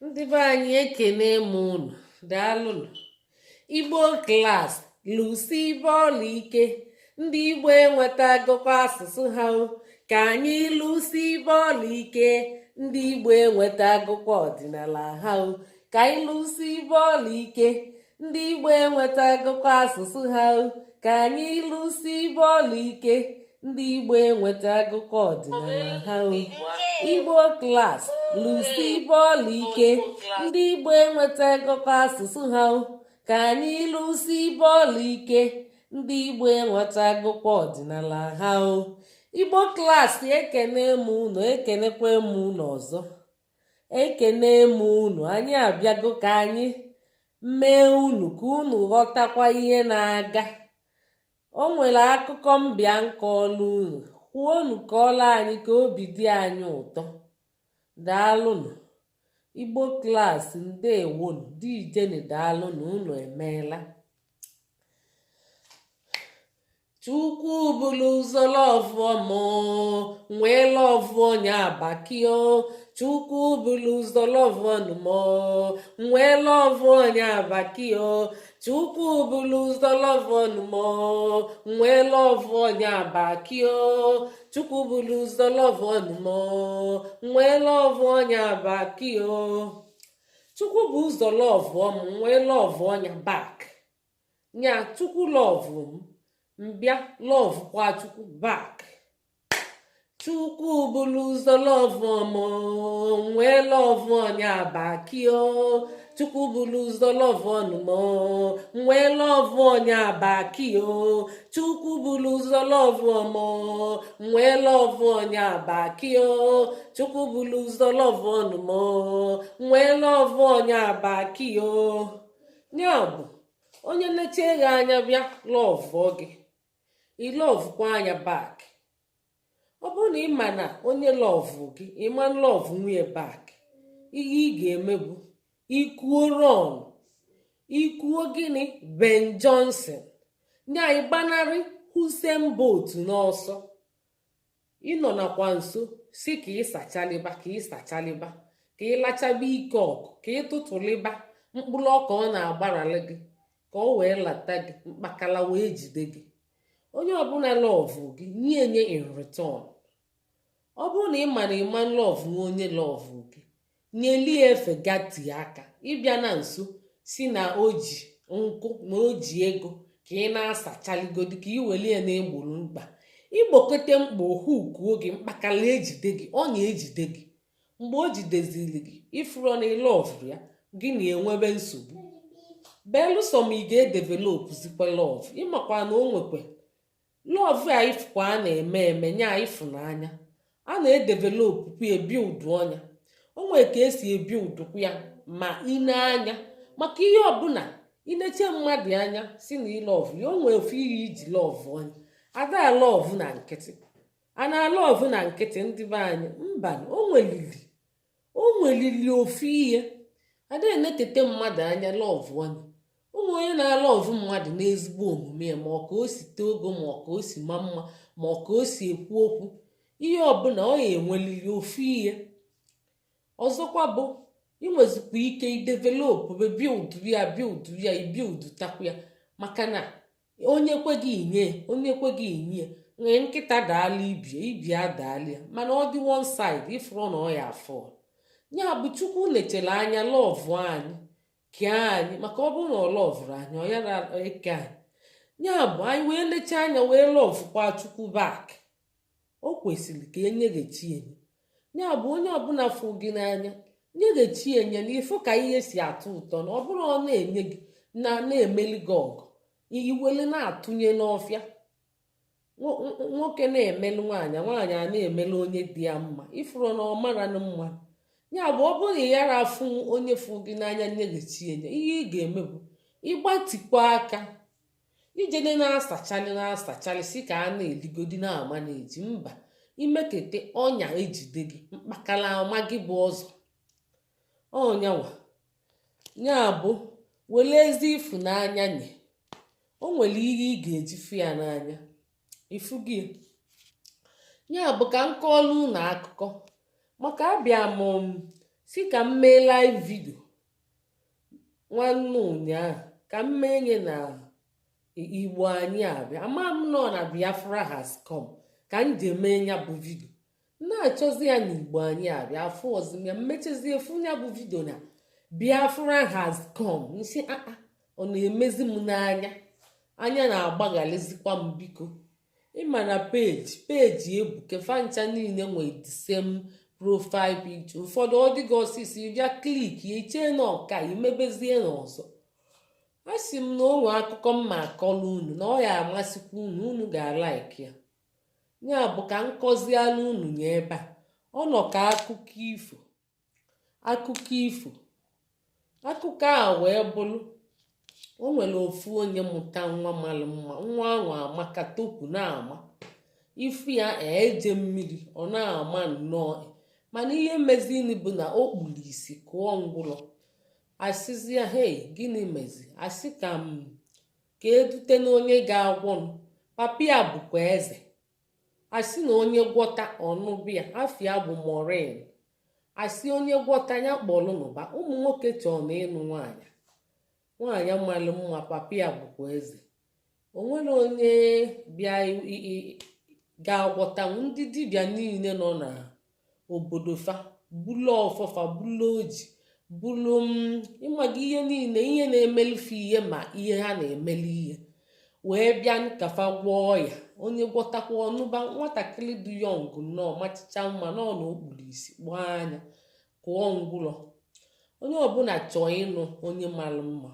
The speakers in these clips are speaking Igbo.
Ndị be anyị ekene m unu, daalụnụ. Igbo klas lụsi bọọlụ ike. Ndị Igbo enwetagokwa asụsụ ha o. Ka anyị lụsi bọọlụ ike. Ndị Igbo enwetagokwa ọdịnala ha o. Ka anyị lụsi bọọlụ ike. Ndị Igbo enwetagokwa asụsụ ha o. Ka anyị lụsi bọọlụ ike. Ndị Igbo enwetagokwa ọdịnala ha o. Igbo klas lụsi bọọlụ ike. Ndị Igbo enwetagokwa asụsụ ha o. Ka anyị lụsi bọọlụ ike. Ndị Igbo enwetagokwa ọdịnala ha o. Igbo klas ekene m unu, ekenekwe m unu ọzọ. Ekene m unu, anyị abịago ka anyị mee unu ka unu ghọtakwa ihe na-aga. O nwere akụkọ mbịa nkọọlụ unu, kwuo unu kọọlụ anyị ka obi dị anyị ụtọ. Daalụnụ. Igbo klas ndewonu, dijeni daalụnụ, unu emeela. Chukwu bụrụ ụzọ lọvụ mụ, nwee lọvụ onye abakio. Chukwu bụrụ ụzọ lọvụ ọnụmọ, nwee lọvụ onye abakio. Chukwu bụrụ ụzọ lọvụ ọnụmọ, nwee lọvụ onye abakio. Chukwu bụrụ ụzọ lọvụ ọnụmọ, nwee lọvụ onye abakio. Chukwu bụ ụzọ lọvụ ọmụ, nwee lọvụ onye bak. Nya Chukwu lọvụ m, mbịa lọvụ kwa Chukwu bak. Chukwu bụrụ ụzọ lọvụ ọmụ, nwee lọvụ onye abakio. Chukwu bụrụ ụzọ lọvụ ọnụmọ, nwee lọvụ onye abakio. Chukwu bụrụ ụzọ lọvụ ọmụ, nwee lọvụ onye abakio. Chukwu bụrụ ụzọ lọvụ ọnụmọ, nwee lọvụ onye abakio. Ya bụ onye na-eche gị anya bịa lọvụ gị, ịlọvụkwa anya bak. Ọ bụrụ na ị ma na onye lọvụ gị, ịma lọvụ nwunye bak, ihe ị ga-eme bụ ikwuo rọn, ikwuo gịnị Ben Johnson, nya ịgbanarị Usain Bolt n'ọsọ. Ịnọ nakwa nso si ka ịsachalịba, ka ịsachalịba, ka ịlachaba ike ọkụ, ka ịtụtụlịba mkpụrụ ọka ọ na-agbaralị gị, ka ọ wee lata gị, mkpakala wee jide gị. Onye ọbụla lọvụ gị, nye nye in return. Ọ bụrụ na ị ma na ịma lọvụ onye lọvụ gị, nyelie efe gati aka, ịbịa na nso si na o ji nkụ na o ji ego ka ị na-asachalịgodi, ka ị welie na-egboro mkpa. Igbokote mkpa ohukuo gị, mkpakala ejide gị, ọ na-ejide gị. Mgbe o jidezili gị, ifuro na ịlọvụ ya, gị na-enwebe nsogbu. Belụsọ ma ị ga-edevelopụ zikwa lọvụ, ịmakwa na o nwekwe lọvụ a ifukwa a na-eme eme nya ịfụnanya, a na-edevelopụ ebiudu ọnya. O nwere ka esi ebiudukwu ya ma ị na-anya, maka ihe ọbụla ineche mmadụ anya si na ịlọvụ ya, o nwere ofu ihe iji lọvụ ọnya. Ada lọvụ na nkịtị, a na-alọvụ na nkịtị ndị be anyị, mba, o nwelili ofu ihe. Ada enetete mmadụ anya lọvụ ọnya. Ụmụ onye na-alọvụ mmadụ n'ezigbo omume, ma ọ ka o si tee ogo, ma ọ ka o si ma mma, ma ọ ka o si ekwu okwu, ihe ọbụla ọ ya enweliri ofu ihe. Ọzọkwa bụ inwezikwa ike idevelopụ biudu ya ibiudu takwu ya, maka na onye kweghị inye, onye kweghị inye, nwee nkịta daala ibie adaala ya, mana ọ dị one side ifuru na ọ ya afọ. Ya bụ Chukwu nechere anya lọvụ anyị kee anyị, maka ọ bụrụ na ọ lọvụrụ anyị, ọ ya eke anyị. Ya bụ anyị wee lechaa anya wee lọvụkwa Chukwu bak, o kwesịrị ka enyeghachi enye. Ya bụ onye ọbụla fụ gị n'anya, nyeghachi enye n'ifu ka ihe si atọ ụtọ, na ọ bụrụ ọ na-enye gị na-emeli gị ọgụ, iwele na-atụnye n'ọfịa. Nwoke na-emelu nwaanyị, nwaanyị a na-emelu onye dị ya mma, ifuru na ọ mara na mma. Ya bụ ọ bụrụ na ị yara afụ onye fụ gị n'anya nyeghachi enye, ihe ị ga-eme bụ ịgbatikwa aka, ijede na-asachalị si ka a na-eligodi na-ama na-eji, mba, imekete ọnya ejide gị, mkpakala ọma gị bụ ọzọ ọnyanwa. Ya bụ were ezi ịfụnanya nye, o nwere ihe ị ga-eji fụ ya n'anya, ifu gị. Ya bụ ka nkọọlụ na akụkọ, maka abịa m si ka m mee live video nwanne ụnyaahụ ka m mee nye na Igbo anyị abịa ama m nọ na Biafra has come ka m ji mee ya bụ vidio na-achọzi ya na Igbo anyị abịa afọ ọzọ ya mmechazie efu ya bụ vidio na Biafra has come nsi ọ na-emezi m n'anya anya na-agbaghalịzikwa m biko ịma na peji ebuke fancha niile nwee the same profile picture ụfọdụ ọ dịghị ọsịsọ ịbịa kliki ichee na ọka imebezie n'ọzọ a sị m na onwe akụkọ mma akọla unu na ọ ya amasịkwa unu ga-alaiki ya bụ ka nkọziala unu nye ebe a ọ nọ ka akụkọ a wee bụrụ o nwere ofu onye mụta nwa mara mma nwa ahụ amaka topu na-ama ifu ya eje mmiri ọ na-ama nnọọ mana ihe mezini bụ na o kpuru isi kụọ ngwụlọ asịzi ya hei gịnị mezi asị ka edute na onye ga-agwọ m papia bụkwa eze asị na onye gwọta ọnụbịa afia bụ Morin asị onye gwọta ya kpọrọ n'ụba ụmụ nwoke chọrọ na ịnụ nwaanyị mmalụ mma papia bụkwa eze o nwere onye bịa ga-agwọta ndị dibịa niile nọ na obodo fa bulu ọfọfa bulu oji bulu ịmaga ihe niile ihe na-emelife ihe ma ihe ha na-emeli ihe wee bịa nkafa gwọọ ya onye gwọtakwa ọnụba nwatakịrị dị yọng nnọọ machicha mma nọ na okpuru isi gbaa anya kụọ ngwụlọ onye ọbụla chọọ ịnụ onye mara mma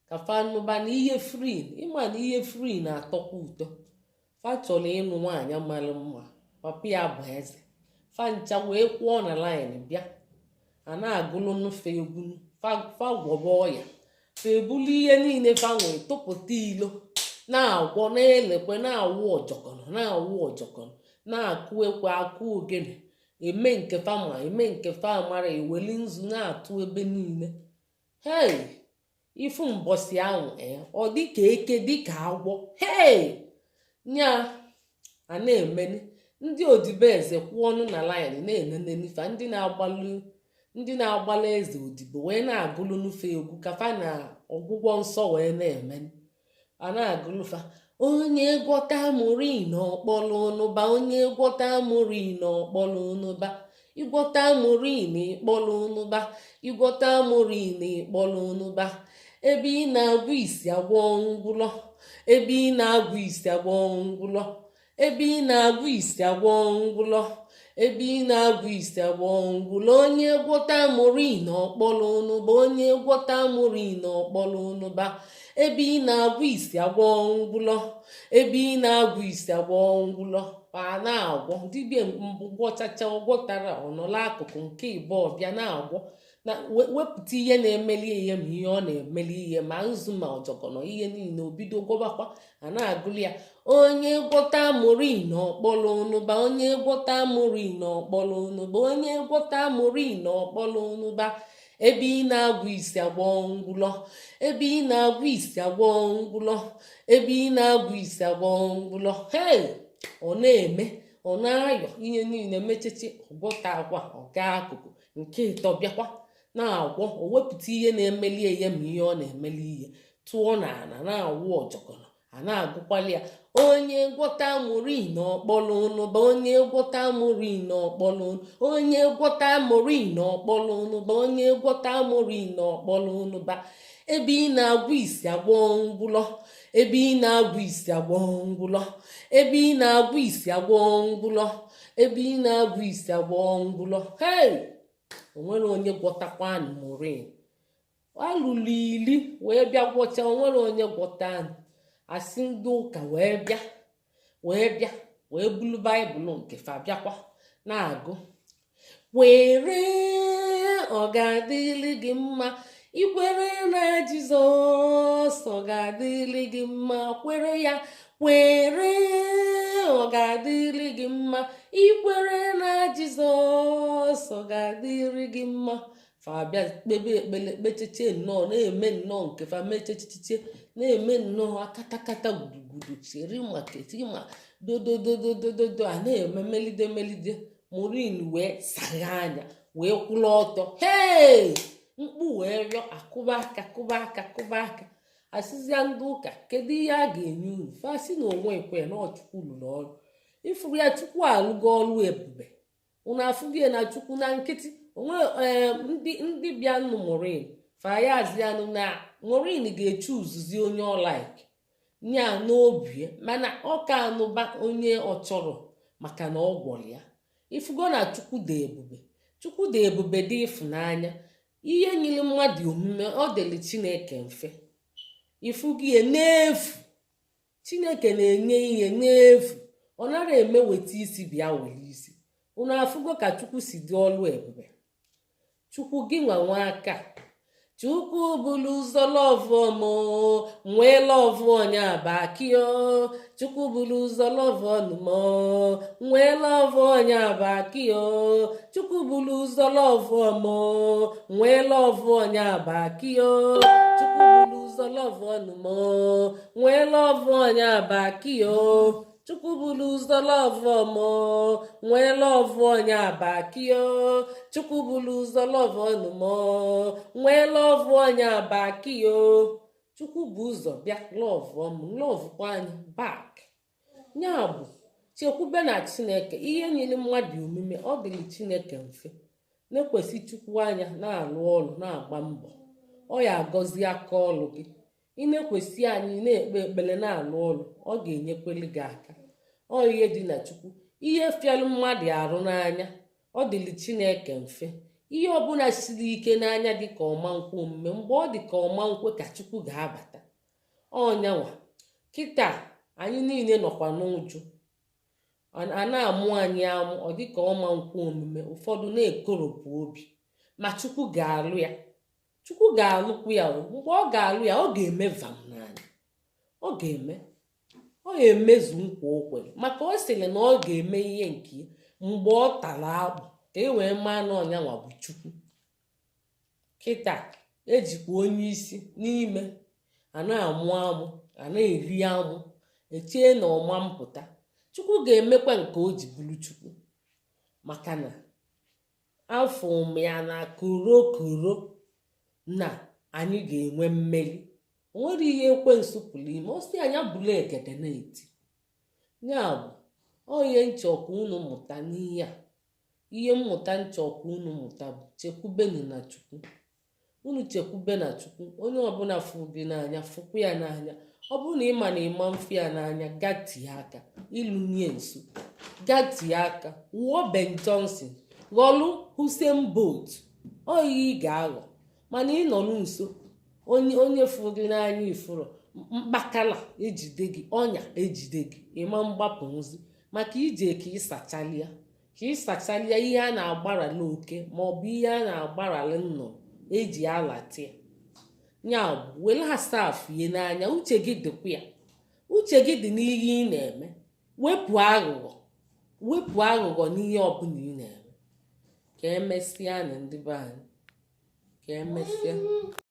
kafa nụba na ihe fri ịma na ihe fri na-atọkwa ụtọ fa chọrọ ịnụ nwaanyị mara mma papa ya bụ eze fa ncha wee kwụọ na laịn bịa a na-agụlụ nnufe egwu fa gwọba ọya fa ebulu ihe niile fa nwee tụpụta ilo na-agwọ na-elekwe na-awụ ọjọkọnọ na-akụ ekwe akụ ogene eme nke fa ma eme nke fa mara eweli nzu na-atụ ebe niile hei ifu mbọsị ahụ ọ dịka eke dịka agwọ hei nya a na-emeni ndị odibo eze kwụ ọnụ na laịn na-enenenifa ndị na-agbalụ eze odibo wee na-agụlụ nufe egwu kafa na ọgwụgwọ nsọ wee na-eme a na-agụlụfa onye gwọta mụrụ n'ọkpọlụ ụnụba onye gwọta mụrụ n'ọkpọlụ ụnụba ịgwọta mụrụ n'ịkpọlụ ụnụba ịgwọta mụrụ n'ịkpọlụ ụnụba ebe ị na-agwụ isi agwọ ngwụlọ ebe ị na-agwụ isi agwọ ngwụlọ ebe ị na-agwụ isi agwọ ngwụlọ ebe ị na-agwụ isi agwọ ngwụlọ onye gwọta mụrụ n'ọkpọlụ ụnụba onye gwọta mụrụ n'ọkpọlụ ụnụba ebe ị na-agwụ isi agwọ ngwụlọ ebe ị na-agwụ isi agwọ ngwụlọ pa na-agwọ dibịa mbụ gwọchacha ọgwọtara ọnọla akụkụ nke ịbụọ bịa na-agwọ na wepụta ihe na-emeli ihe ma ihe ọ na-emeli ihe ma nzu ma ọjọkọnọ ihe niile obido gwọbakwa a na-agụli ya onye gwọta mụrụ n'ọkpọlụ ụnụba onye gwọta mụrụ n'ọkpọlụ ụnụba onye gwọta mụrụ n'ọkpọlụ ụnụba ebe ị na-agwụ isi agwọ ngwụlọ ebe ị na-agwụ isi agwọ ngwụlọ ebe ị na-agwụ isi agwọ ngwụlọ hei ọ na-eme ọ na-ayọ ihe niile mecheche ọgwọta agwa ọga akụkụ nke ịtọ bịakwa na-agwọ o wepụta ihe na-emeli ihe ma ihe ọ na-emeli ihe tụọ n'ala na-awụ ọjọkọrọ a na-agụkwali ya onye gwọta mụrụ n'ọkpọlụ ụnụba onye gwọta mụrụ n'ọkpọlụ onye gwọta mụrụ n'ọkpọlụ ụnụba onye gwọta mụrụ n'ọkpọlụ ụnụba ebe ị na-agwụ isi agwọ ngwụlọ ebe ị na-agwụ isi agwọ ngwụlọ ebe ị na-agwụ isi agwọ ngwụlọ ebe ị na-agwụ isi agwọ ngwụlọ hei o nwere onye gwọtakwa mụrụ alụlụ ili wee bịa gwọcha o nwere onye gwọta asị ndị ụka wee bulu baịbụl nke fa bịakwa na-agụ were ọ ga-adịrị gị mma ikwere na Jizọs ọ ga-adịrị gị mma kwere ya were ọ ga-adịrị gị mma ikwere na Jizọs ọ ga-adịrị gị mma fa bịa kpebe ekpele kpecheche nnọọ na-eme nnọọ nke fa mechechiche na-eme nnọọ akatakata gburugburu cheri maketi ma dodododododo a na-eme melide Maureen wee sagha anya wee kwụrụ ọtọ, hei, mkpu wee rịọ, akụba aka kụba aka kụba aka. Asịzịa ndị ụka, kedu ihe a ga-enye unu? Fasị na onwe ekwe na Chukwu rụrụ ọrụ. Ifuru ya, Chukwu arụgo ọrụ ebube. Unu afụgie na Chukwu na nkịtị. Onwe ndị bịa nụ Maureen fayazianụ na Maureen ga-echu uzuzi onye ọlaik nya n'obi, mana ọ ka anụba onye ọ chọrọ maka na ọ gwọrọ ya. Ifugo na Chukwu dị ebube. Chukwu dị ebube dị ịfụnanya. Ihe nyere mmadụ omume ọ dịrị Chineke mfe. Ifugie n'efu. Chineke na-enye ihe n'efu. Ọ nara eme weta isi bịa were isi. Unu afụgo ka Chukwu si dị ọlụ ebube. Chukwu gị nwa aka. Chukwu bụrụ ụzọ lọvụ mụ, nwee lọvụ onye abakio. Chukwu bụrụ ụzọ lọvụ ọnụmọ, nwee lọvụ onye abakio. Chukwu bụrụ ụzọ lọvụ mụ, nwee lọvụ onye abakio. Chukwu bụrụ ụzọ lọvụ ọnụmọ, nwee lọvụ onye abakio. Chukwu bụrụ ụzọ lọvụ ọmụ, nwee lọvụ onye abakio. Chukwu bụrụ ụzọ lọvụ ọnụmọ, nwee lọvụ onye abakio. Chukwu bụ ụzọ bịa lọvụ ọmụ, lọvụkwa anyị bak. Ya bụ chekwube na Chineke. Ihe nyere mmadụ omume ọ dịrị Chineke mfe. Na-ekwesị Chukwu anya na-alụ ọrụ na-agba mbọ. Ọ ya agọzi aka ọrụ gị. Ị na-ekwesị anyị na-ekpe ekpere na-alụ ọrụ, ọ ga-enyekwere gị aka. Ọ ihe dị na Chukwu. Ihe fịalụ mmadụ arụ n'anya ọ dịrị Chineke mfe. Ihe ọbụla siri ike n'anya dị ka ọma nkwe omume, mgbe ọ dị ka ọma nkwe ka Chukwu ga-abata. Ọnyanwa kịta anyị niile nọkwa n'ụjụ, a na-amụ anyị amụ, ọ dị ka ọma nkwe omume, ụfọdụ na-ekoropụ obi, ma Chukwu ga-alụ ya. Chukwu ga-alụkwu ya. Mgbe ọ ga-alụ ya, ọ ga-eme vam n'anya. Ọ ga-emezu nkwa o kwere, maka ọ sịrị na ọ ga-eme ihe nke mgbe ọ tara akpụ ka e wee maa na ọnyanwa bụ Chukwu. Kịta ejikwa onye isi n'ime a na-amụ amụ, a na-eri amụ, echee na ọma mpụta. Chukwu ga-emekwa nke o ji bụrụ Chukwu, maka na afọ ụmụ ya na korokoro na anyị ga-enwe mmeri. O nwere ihe ekwensu pụrụ ime. O si anya bụrụ egede na-eti. Ya bụ ihe nchọkwa unu mụta n'ihe a. Ihe mmụta nchọkwa unu mụta bụ chekwubenu na Chukwu. Unu chekwube na Chukwu. Onye ọbụla fụ gị n'anya fụkwa ya n'anya. Ọ bụrụ na ịma na ịma mfe ya n'anya, gatie aka ilu nye nso, gatie aka wụọ Ben Johnson, ghọlụ Usain Bolt. Ihe ị ga-aghọ, mana ị nọ nso onye fụrụ gị n'anya ifuru mkpakala ejide gị, ọnya ejide gị, ịma mgbapụ nzi maka ije ka ịsachalịa ihe a na-agbarala oke maọbụ ihe a na-agbarala nnụnụ eji alata ya. Ya bụ were asafụ ihe n'anya. Uche gị dịkwa ya. Uche gị dị n'ihe ị na-eme. Wepụ aghụghọ n'ihe ọbụla ị na-eme. Ka emesịa na ndị be anyị. Ka emesịa.